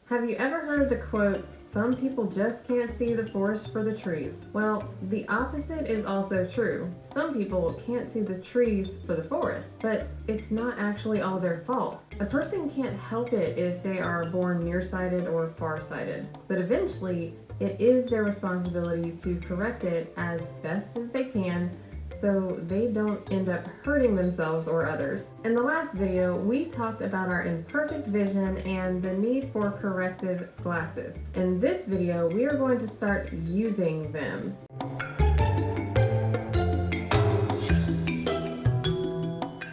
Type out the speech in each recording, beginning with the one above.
Have you ever heard the quote, "Some people just can't see the forest for the trees"? Well, the opposite is also true. Some people can't see the trees for the forest, but it's not actually all their fault. A person can't help it if they are born nearsighted or farsighted, but eventually it is their responsibility to correct it as best as they can so they don't end up hurting themselves or others. In the last video, we talked about our imperfect vision and the need for corrective glasses. In this video, we are going to start using them.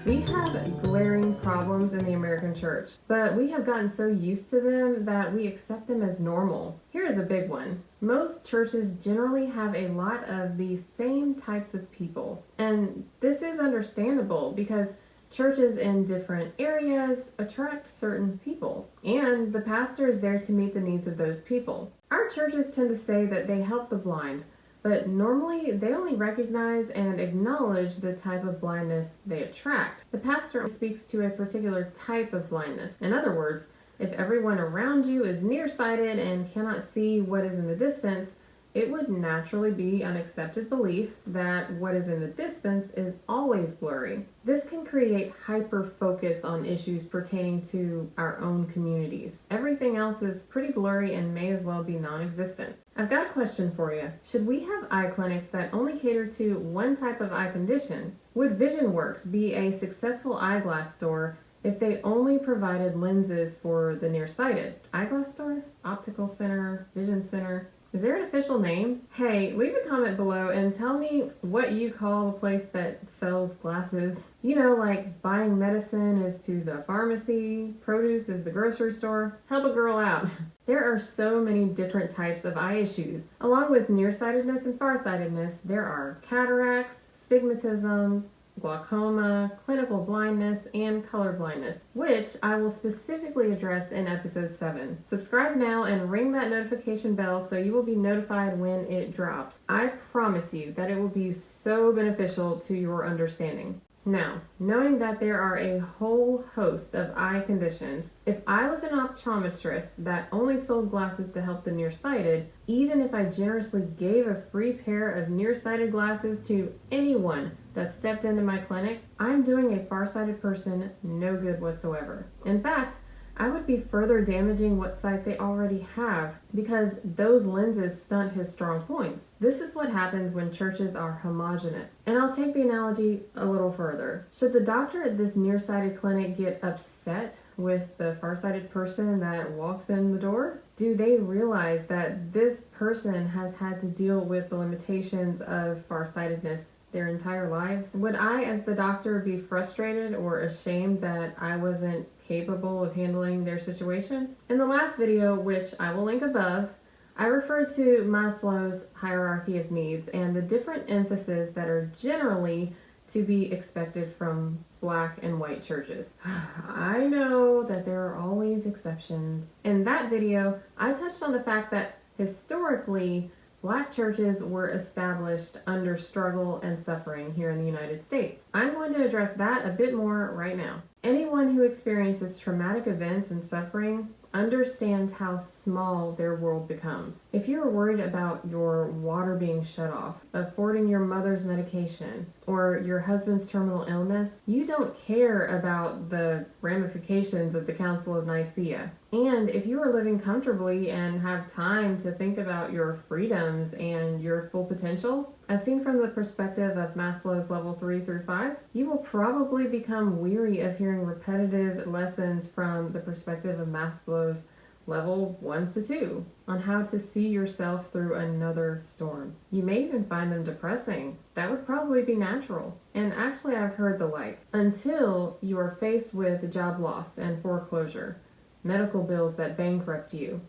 We have glaring problems in the American church, but we have gotten so used to them that we accept them as normal. Here is a big one. Most churches generally have a lot of the same types of people, and this is understandable because churches in different areas attract certain people, and the pastor is there to meet the needs of those people. Our churches tend to say that they help the blind, but normally they only recognize and acknowledge the type of blindness they attract. The pastor speaks to a particular type of blindness. In other words, if everyone around you is nearsighted and cannot see what is in the distance, it would naturally be an accepted belief that what is in the distance is always blurry. This can create hyper-focus on issues pertaining to our own communities. Everything else is pretty blurry and may as well be non-existent. I've got a question for you. Should we have eye clinics that only cater to one type of eye condition? Would VisionWorks be a successful eyeglass store if they only provided lenses for the nearsighted? Eyeglass store? Optical center? Vision center? Is there an official name? Hey, leave a comment below and tell me what you call the place that sells glasses. You know, like buying medicine is to the pharmacy, produce is the grocery store. Help a girl out. There are so many different types of eye issues. Along with nearsightedness and farsightedness, there are cataracts, stigmatism, glaucoma, clinical blindness, and color blindness, which I will specifically address in episode 7. Subscribe now and ring that notification bell so you will be notified when it drops. I promise you that it will be so beneficial to your understanding. Now, knowing that there are a whole host of eye conditions, if I was an optometrist that only sold glasses to help the nearsighted, even if I generously gave a free pair of nearsighted glasses to anyone that stepped into my clinic, I'm doing a farsighted person no good whatsoever. In fact, I would be further damaging what sight they already have because those lenses stunt his strong points. This is what happens when churches are homogenous. And I'll take the analogy a little further. Should the doctor at this nearsighted clinic get upset with the farsighted person that walks in the door? Do they realize that this person has had to deal with the limitations of farsightedness their entire lives? Would I, as the doctor, be frustrated or ashamed that I wasn't capable of handling their situation? In the last video, which I will link above, I referred to Maslow's hierarchy of needs and the different emphases that are generally to be expected from black and white churches. I know that there are always exceptions. In that video, I touched on the fact that historically, black churches were established under struggle and suffering here in the United States. I'm going to address that a bit more right now. Anyone who experiences traumatic events and suffering understands how small their world becomes. If you're worried about your water being shut off, affording your mother's medication, or your husband's terminal illness, you don't care about the ramifications of the Council of Nicaea. And if you are living comfortably and have time to think about your freedoms and your full potential, as seen from the perspective of Maslow's level 3 through 5, you will probably become weary of hearing repetitive lessons from the perspective of Maslow's level 1 to 2 on how to see yourself through another storm. You may even find them depressing. That would probably be natural. And actually, I've heard the like. Until you are faced with job loss and foreclosure, medical bills that bankrupt you,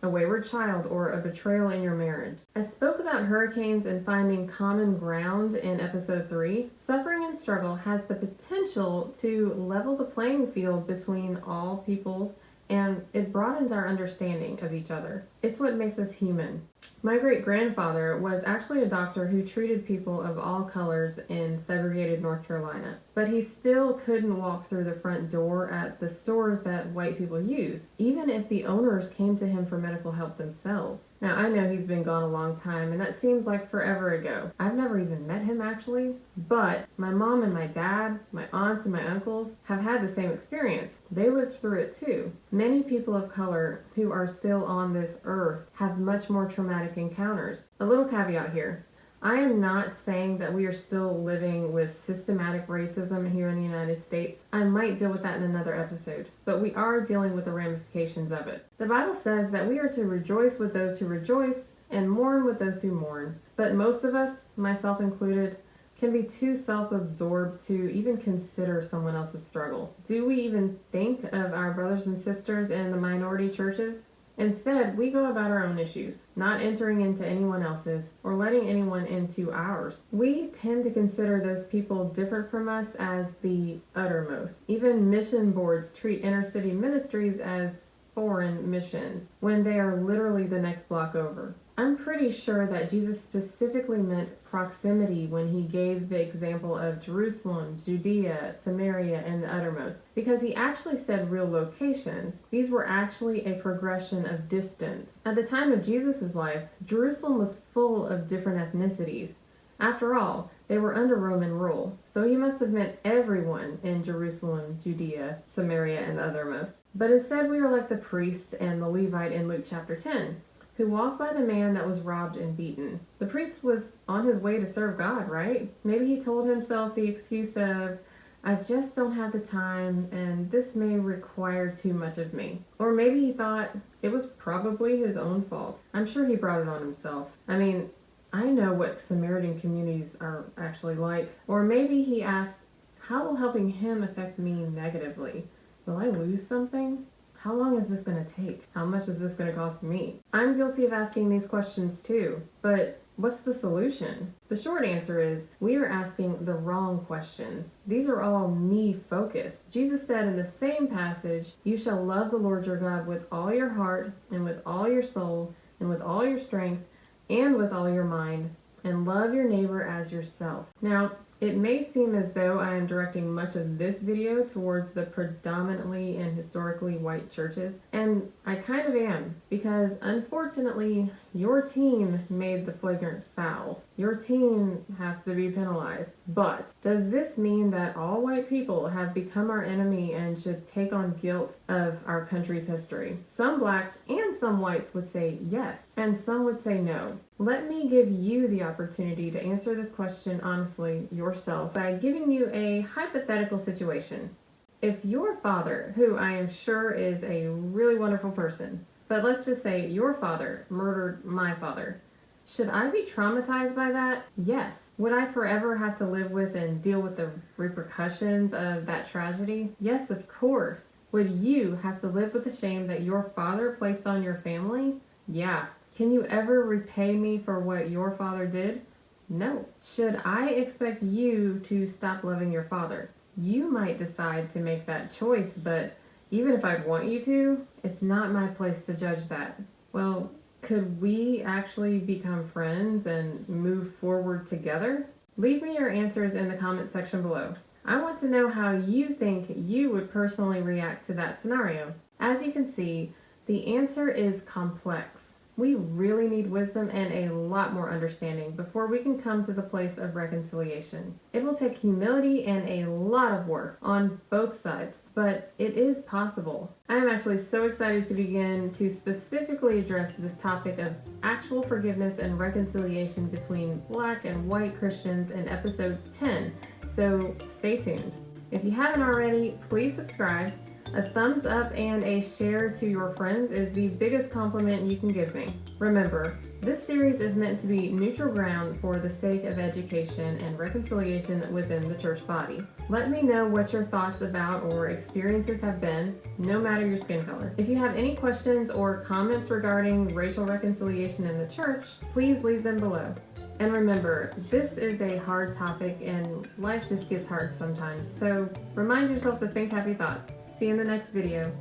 a wayward child, or a betrayal in your marriage. I spoke about hurricanes and finding common ground in episode 3. Suffering and struggle has the potential to level the playing field between all peoples, and it broadens our understanding of each other. It's what makes us human. My great-grandfather was actually a doctor who treated people of all colors in segregated North Carolina, but he still couldn't walk through the front door at the stores that white people use, even if the owners came to him for medical help themselves. Now, I know he's been gone a long time, and that seems like forever ago. I've never even met him, actually, but my mom and my dad, my aunts and my uncles have had the same experience. They lived through it too. Many people of color who are still on this earth have much more traumatic encounters. A little caveat here. I am not saying that we are still living with systematic racism here in the United States. I might deal with that in another episode, but we are dealing with the ramifications of it. The Bible says that we are to rejoice with those who rejoice and mourn with those who mourn. But most of us, myself included, can be too self-absorbed to even consider someone else's struggle. Do we even think of our brothers and sisters in the minority churches? Instead, we go about our own issues, not entering into anyone else's or letting anyone into ours. We tend to consider those people different from us as the uttermost. Even mission boards treat inner city ministries as foreign missions when they are literally the next block over. I'm pretty sure that Jesus specifically meant proximity when he gave the example of Jerusalem, Judea, Samaria, and the uttermost, because he actually said real locations. These were actually a progression of distance. At the time of Jesus' life, Jerusalem was full of different ethnicities. After all, they were under Roman rule, so he must have meant everyone in Jerusalem, Judea, Samaria, and the uttermost. But instead we are like the priest and the Levite in Luke chapter 10. Who walked by the man that was robbed and beaten. The priest was on his way to serve God, right? Maybe he told himself the excuse of, I just don't have the time and this may require too much of me. Or maybe he thought it was probably his own fault. I'm sure he brought it on himself. I mean, I know what Samaritan communities are actually like. Or maybe he asked, how will helping him affect me negatively? Will I lose something? How long is this going to take? How much is this going to cost me? I'm guilty of asking these questions too, but what's the solution? The short answer is we are asking the wrong questions. These are all me-focused. Jesus said in the same passage, you shall love the Lord your God with all your heart and with all your soul and with all your strength and with all your mind, and love your neighbor as yourself. Now, it may seem as though I am directing much of this video towards the predominantly and historically white churches, and I kind of am, because unfortunately, your team made the flagrant fouls. Your team has to be penalized. But does this mean that all white people have become our enemy and should take on guilt of our country's history? Some blacks and some whites would say yes, and some would say no. Let me give you the opportunity to answer this question honestly yourself by giving you a hypothetical situation. If your father, who I am sure is a really wonderful person, but let's just say your father murdered my father, should I be traumatized by that? Yes. Would I forever have to live with and deal with the repercussions of that tragedy? Yes, of course. Would you have to live with the shame that your father placed on your family? Yeah. Can you ever repay me for what your father did? No. Should I expect you to stop loving your father? You might decide to make that choice, but even if I'd want you to, it's not my place to judge that. Well, could we actually become friends and move forward together? Leave me your answers in the comment section below. I want to know how you think you would personally react to that scenario. As you can see, the answer is complex. We really need wisdom and a lot more understanding before we can come to the place of reconciliation. It will take humility and a lot of work on both sides, but it is possible. I am actually so excited to begin to specifically address this topic of actual forgiveness and reconciliation between Black and white Christians in episode 10, so stay tuned. If you haven't already, please subscribe. A thumbs up and a share to your friends is the biggest compliment you can give me. Remember, this series is meant to be neutral ground for the sake of education and reconciliation within the church body. Let me know what your thoughts about or experiences have been, no matter your skin color. If you have any questions or comments regarding racial reconciliation in the church, please leave them below. And remember, this is a hard topic and life just gets hard sometimes, so remind yourself to think happy thoughts. See you in the next video.